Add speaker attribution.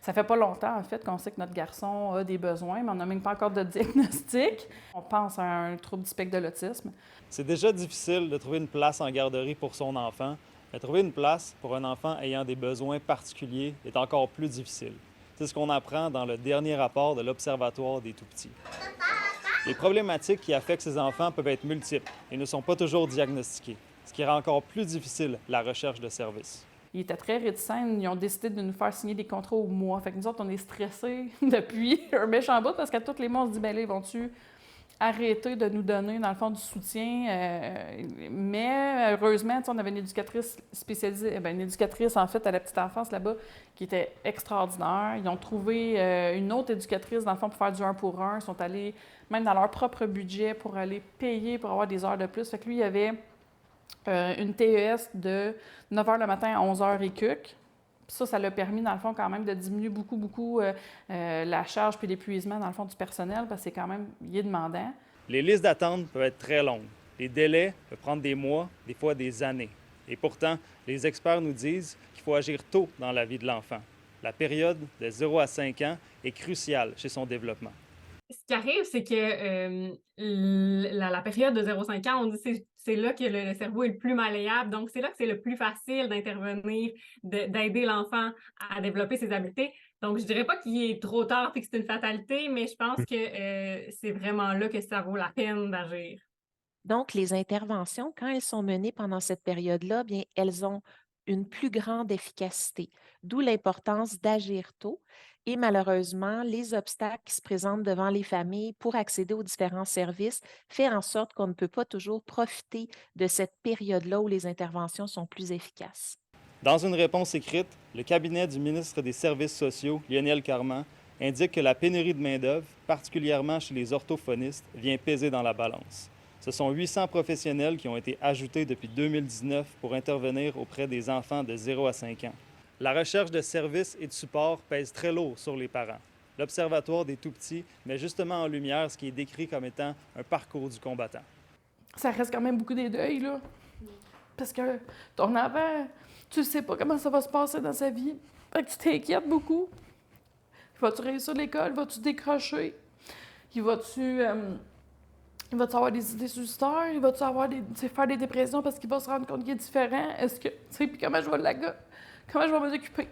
Speaker 1: Ça fait pas longtemps, en fait, qu'on sait que notre garçon a des besoins, mais on n'a même pas encore de diagnostic. On pense à un trouble du spectre de l'autisme.
Speaker 2: C'est déjà difficile de trouver une place en garderie pour son enfant, mais trouver une place pour un enfant ayant des besoins particuliers est encore plus difficile. C'est ce qu'on apprend dans le dernier rapport de l'Observatoire des tout-petits. Les problématiques qui affectent ces enfants peuvent être multiples et ne sont pas toujours diagnostiquées, ce qui rend encore plus difficile la recherche de services.
Speaker 1: Ils étaient très réticents. Ils ont décidé de nous faire signer des contrats au mois. Fait que nous autres, on est stressés depuis un méchant bout parce qu'à tous les mois, on se dit, bien là, ils vont-tu arrêter de nous donner, dans le fond, du soutien? Mais heureusement, on avait une éducatrice spécialisée, une éducatrice, en fait, à la petite enfance là-bas, qui était extraordinaire. Ils ont trouvé une autre éducatrice, dans le fond, pour faire du 1 pour 1. Ils sont allés, même dans leur propre budget, pour aller payer pour avoir des heures de plus. Fait que lui, il y avait une TES de 9 h le matin à 11 h et quelques. Ça l'a permis, dans le fond, quand même de diminuer beaucoup la charge puis l'épuisement, dans le fond, du personnel, parce que c'est quand même, il est demandant.
Speaker 2: Les listes d'attente peuvent être très longues. Les délais peuvent prendre des mois, des fois des années. Et pourtant, les experts nous disent qu'il faut agir tôt dans la vie de l'enfant. La période de 0 à 5 ans est cruciale chez son développement.
Speaker 3: Ce qui arrive, c'est que la période de 0,5 ans, on dit que c'est là que le cerveau est le plus malléable. Donc, c'est là que c'est le plus facile d'intervenir, d'aider l'enfant à développer ses habiletés. Donc, je dirais pas qu'il est trop tard et que c'est une fatalité, mais je pense que c'est vraiment là que ça vaut la peine d'agir.
Speaker 4: Donc, les interventions, quand elles sont menées pendant cette période-là, bien, elles ont une plus grande efficacité, d'où l'importance d'agir tôt. Et malheureusement, les obstacles qui se présentent devant les familles pour accéder aux différents services fait en sorte qu'on ne peut pas toujours profiter de cette période-là où les interventions sont plus efficaces.
Speaker 2: Dans une réponse écrite, le cabinet du ministre des Services sociaux, Lionel Carman, indique que la pénurie de main-d'œuvre, particulièrement chez les orthophonistes, vient peser dans la balance. Ce sont 800 professionnels qui ont été ajoutés depuis 2019 pour intervenir auprès des enfants de 0 à 5 ans. La recherche de services et de support pèse très lourd sur les parents. L'Observatoire des tout-petits met justement en lumière ce qui est décrit comme étant un parcours du combattant.
Speaker 1: Ça reste quand même beaucoup des deuils, là. Parce que ton enfant, tu ne sais pas comment ça va se passer dans sa vie. Fait que tu t'inquiètes beaucoup. Vas-tu réussir l'école? Vas-tu décrocher? Va-tu avoir des idées suicidaires? Va-tu faire des dépressions parce qu'il va se rendre compte qu'il est différent? Est-ce que, tu sais, puis comment je vais m'en occuper?